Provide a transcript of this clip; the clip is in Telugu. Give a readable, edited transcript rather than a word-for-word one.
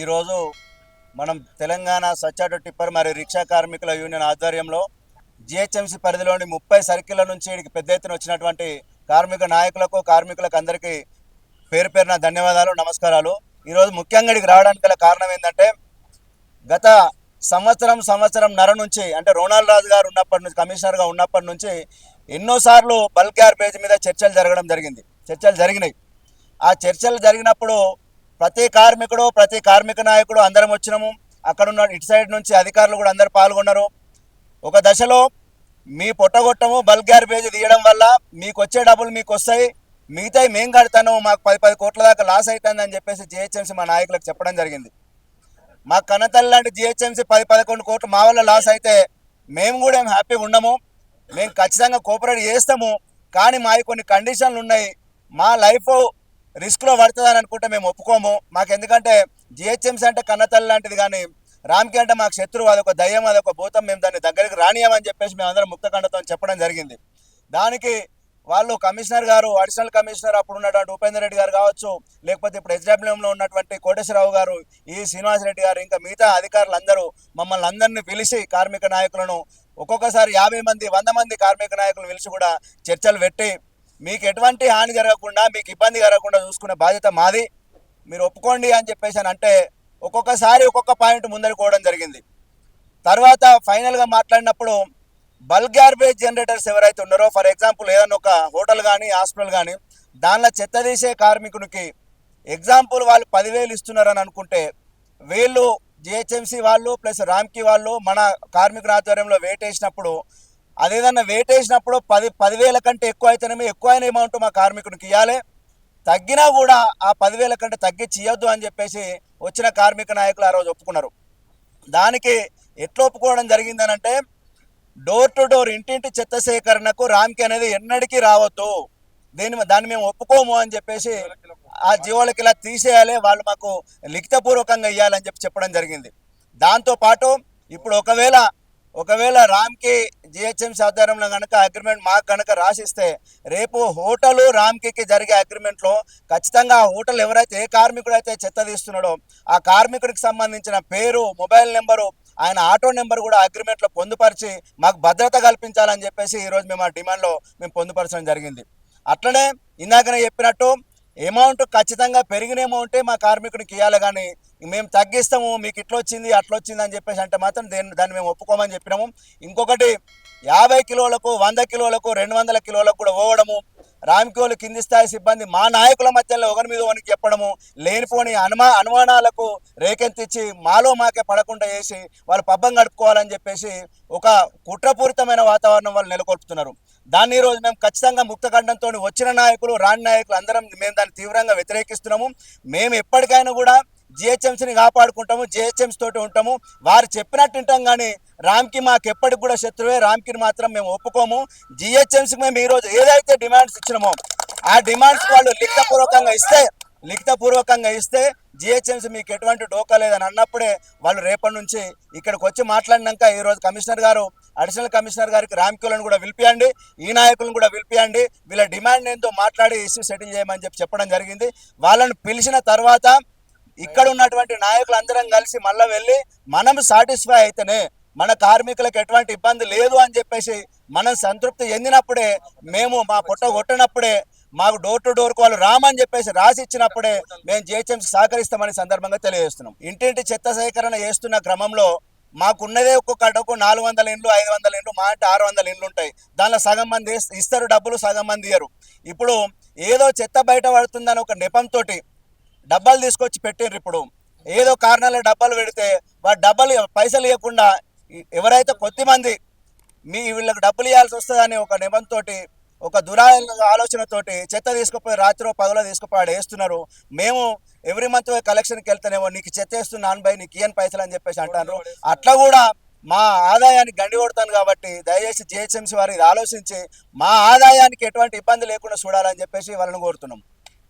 ఈరోజు మనం తెలంగాణ స్వచ్ఛాట టిప్పర్ మరియు రిక్షా కార్మికుల యూనియన్ ఆధ్వర్యంలో జిహెచ్ఎంసీ పరిధిలోని 30 సర్కిళ్ల నుంచి ఇక్కడికి పెద్ద ఎత్తున వచ్చినటువంటి కార్మిక నాయకులకు కార్మికులకు అందరికీ పేరు పేరున ధన్యవాదాలు, నమస్కారాలు. ఈరోజు ముఖ్యంగా ఇక్కడికి రావడానికి గల కారణం ఏంటంటే గత సంవత్సరం నుంచి అంటే రోనాల్డ్ రాజు గారు ఉన్నప్పటి నుంచి కమిషనర్గా ఉన్నప్పటి నుంచి ఎన్నోసార్లు బల్క్ గ్యార్బేజ్ మీద చర్చలు జరిగినాయి. ఆ చర్చలు జరిగినప్పుడు ప్రతి కార్మికుడు ప్రతి కార్మిక నాయకుడు అందరం వచ్చినాము. అక్కడ ఉన్న ఇటు సైడ్ నుంచి అధికారులు కూడా అందరు పాల్గొన్నారు. ఒక దశలో మీ పొట్టగొట్టము బల్క్ గ్యార్బేజ్ తీయడం వల్ల మీకు వచ్చే డబ్బులు మీకు వస్తాయి, మిగతాయి మేము కడతాను, మాకు 10 కోట్ల దాకా లాస్ అవుతుందని చెప్పేసి జిహెచ్ఎంసీ మా నాయకులకు చెప్పడం జరిగింది. మా కన్నతల్లి లాంటి జిహెచ్ఎంసీ 10-11 కోట్లు మా వల్ల లాస్ అయితే మేము కూడా ఏం హ్యాపీగా ఉండము, మేము ఖచ్చితంగా కోఆపరేట్ చేస్తాము. కానీ మాకు కొన్ని కండిషన్లు ఉన్నాయి, మా లైఫ్ రిస్క్లో పడుతుందని అనుకుంటే మేము ఒప్పుకోము. మాకు ఎందుకంటే జిహెచ్ఎంసీ అంటే కన్నతల్లి లాంటిది, కానీ రామ్కి అంటే మాకు శత్రువు, అదొక దయ్యం, అదొక భూతం, మేము దాన్ని దగ్గరికి రానియమని చెప్పేసి మేము అందరం ముక్తకండతో చెప్పడం జరిగింది. దానికి వాళ్ళు కమిషనర్ గారు, అడిషనల్ కమిషనర్ అప్పుడు ఉన్నటువంటి ఉపేందర్ రెడ్డి గారు కావచ్చు, లేకపోతే ఇప్పుడు హెచ్డబ్ల్యూఎంలో ఉన్నటువంటి కోటేశ్వరరావు గారు, ఈ శ్రీనివాసరెడ్డి గారు, ఇంకా మిగతా అధికారులు అందరూ మమ్మల్ని అందరినీ పిలిచి కార్మిక నాయకులను ఒక్కొక్కసారి 50 మంది 100 మంది కార్మిక నాయకులను పిలిచి కూడా చర్చలు పెట్టి మీకు ఎటువంటి హాని జరగకుండా మీకు ఇబ్బంది కలగకుండా చూసుకునే బాధ్యత మాది, మీరు ఒప్పుకోండి అని చెప్పేసి అంటే ఒక్కొక్కసారి ఒక్కొక్క పాయింట్ ముందరుకోవడం జరిగింది. తర్వాత ఫైనల్గా మాట్లాడినప్పుడు బల్క్ గ్యార్బేజ్ జనరేటర్స్ ఎవరైతే ఉన్నారో, ఫర్ ఎగ్జాంపుల్ ఏదైనా ఒక హోటల్ కానీ హాస్పిటల్ కానీ దానిలో చెత్త తీసే కార్మికునికి ఎగ్జాంపుల్ వాళ్ళు 10,000 ఇస్తున్నారని అనుకుంటే, వీళ్ళు జిహెచ్ఎంసీ వాళ్ళు ప్లస్ రామ్కి వాళ్ళు మన కార్మికుల ఆధ్వర్యంలో వెయిట్ వేసినప్పుడు, అదేదన్నా వెయిట్ వేసినప్పుడు 10,000 కంటే ఎక్కువ అయితేనేమో ఎక్కువైన అమౌంట్ మా కార్మికునికి ఇవ్వాలి, తగ్గినా కూడా ఆ 10,000 కంటే తగ్గించి ఇవ్వద్దు అని చెప్పేసి వచ్చిన కార్మిక నాయకులు ఆ రోజు ఒప్పుకున్నారు. దానికి ఎట్లా ఒప్పుకోవడం జరిగిందని అంటే, డోర్ టు డోర్ ఇంటింటి చెత్త సేకరణకు రామ్కి అనేది ఎన్నటికీ రావద్దు, దాన్ని మేము ఒప్పుకోము అని చెప్పేసి ఆ జీవోలకి ఇలా తీసేయాలి, వాళ్ళు మాకు లిఖితపూర్వకంగా ఇవ్వాలని చెప్పడం జరిగింది. దాంతోపాటు ఇప్పుడు ఒకవేళ రామ్కి జిహెచ్ఎంసీ ఆధ్వర్యంలో కనుక అగ్రిమెంట్ మాకు కనుక రాసిస్తే, రేపు హోటలు రామ్కి జరిగే అగ్రిమెంట్లో ఖచ్చితంగా ఆ హోటల్ ఎవరైతే ఏ కార్మికుడు అయితే చెత్త తీస్తున్నాడో ఆ కార్మికుడికి సంబంధించిన పేరు, మొబైల్ నెంబరు, ఆయన ఆటో నెంబర్ కూడా అగ్రిమెంట్లో పొందుపరిచి మాకు భద్రత కల్పించాలని చెప్పేసి ఈరోజు మేము ఆ డిమాండ్లో మేము పొందుపరచడం జరిగింది. అట్లనే ఇందాకనే చెప్పినట్టు అమౌంట్ ఖచ్చితంగా పెరిగిన అమౌంటే మా కార్మికుడికి ఇవ్వాలి, కానీ మేము తగ్గిస్తాము మీకు ఇట్లా వచ్చింది అట్లా వచ్చింది అని చెప్పేసి అంటే మాత్రం దాన్ని మేము ఒప్పుకోమని చెప్పినాము. ఇంకొకటి 50 కిలోలకు 100 కిలోలకు 200 కిలోలకు కూడా పోవడము, రామ్కి వాళ్ళు కింది స్థాయి సిబ్బంది మా నాయకుల మధ్యలో ఒకరి మీద ఒకరికి చెప్పడము, లేనిపోని అనుమానాలకు రేకెత్తించి మాలో మాకే పడకుండా చేసి వాళ్ళు పబ్బం గడుపుకోవాలని చెప్పేసి ఒక కుట్రపూరితమైన వాతావరణం వాళ్ళు నెలకొల్పుతున్నారు. దాన్ని ఈరోజు మేము ఖచ్చితంగా ముక్తఖండంతో వచ్చిన నాయకులు రాని నాయకులు అందరం మేము దాన్ని తీవ్రంగా వ్యతిరేకిస్తున్నాము. మేము ఎప్పటికైనా కూడా జిహెచ్ఎంసీని కాపాడుకుంటాము, జిహెచ్ఎంసీ తోటి ఉంటాము, వారు చెప్పినట్టు వింటాం. కానీ రామ్కి మాకు ఎప్పటికి కూడా శత్రువే, రామ్కిని మాత్రం మేము ఒప్పుకోము. జిహెచ్ఎంసీకి మేము ఈరోజు ఏదైతే డిమాండ్స్ ఇచ్చినామో ఆ డిమాండ్స్ వాళ్ళు లిఖితపూర్వకంగా ఇస్తే జిహెచ్ఎంసీ మీకు ఎటువంటి డోకా లేదని అన్నప్పుడే వాళ్ళు రేపటి నుంచి ఇక్కడికి వచ్చి మాట్లాడినాక ఈరోజు కమిషనర్ గారు, అడిషనల్ కమిషనర్ గారికి రామ్కిలను కూడా పిలిపియండి, ఈ నాయకులను కూడా పిలిపియండి, వీళ్ళ డిమాండ్ ఏంటో మాట్లాడి ఇష్యూ సెటిల్ చేయమని చెప్పడం జరిగింది. వాళ్ళని పిలిచిన తర్వాత ఇక్కడ ఉన్నటువంటి నాయకులు అందరం కలిసి మళ్ళీ వెళ్ళి మనం సాటిస్ఫై అయితేనే మన కార్మికులకు ఎటువంటి ఇబ్బంది లేదు అని చెప్పేసి మనం సంతృప్తి చెందినప్పుడే, మేము మా పొట్ట కొట్టినప్పుడే, మాకు డోర్ టు డోర్కు వాళ్ళు రామని చెప్పేసి రాసి ఇచ్చినప్పుడే మేము జిహెచ్ఎంసీ సహకరిస్తామని సందర్భంగా తెలియజేస్తున్నాం. ఇంటింటి చెత్త సేకరణ చేస్తున్న క్రమంలో మాకున్నదే ఒక్కొక్క అడకు 400 ఇండ్లు 500 ఇండ్లు, మా అంటే 600 ఇండ్లు ఉంటాయి. దానిలో సగం మంది ఇస్తారు డబ్బులు, సగం మంది ఇయ్యరు. ఇప్పుడు ఏదో చెత్త బయట పడుతుందని ఒక నెపంతో డబ్బాలు తీసుకొచ్చి పెట్టిండ్రు. ఇప్పుడు ఏదో కారణాల డబ్బాలు పెడితే వాడు డబ్బలు పైసలు ఇవ్వకుండా ఎవరైతే కొద్దిమంది వీళ్ళకి డబ్బులు ఇవ్వాల్సి వస్తుందని ఒక నిబంధనతోటి ఒక ఆలోచనతోటి చెత్త తీసుకుపోయి రాత్రి పగలో తీసుకుపోయి ఆడ వేస్తున్నారు. మేము ఎవ్రీ మంత్ కలెక్షన్కి వెళ్తేనేమో నీకు చెత్త వేస్తున్నాను బై నీకు ఇయ్యని పైసలు అని చెప్పేసి అంటారు. అట్లా కూడా మా ఆదాయానికి గండి కొడతాను. కాబట్టి దయచేసి జిహెచ్ఎంసీ వారు ఇది ఆలోచించి మా ఆదాయానికి ఎటువంటి ఇబ్బంది లేకుండా చూడాలని చెప్పేసి వాళ్ళని కోరుతున్నాం.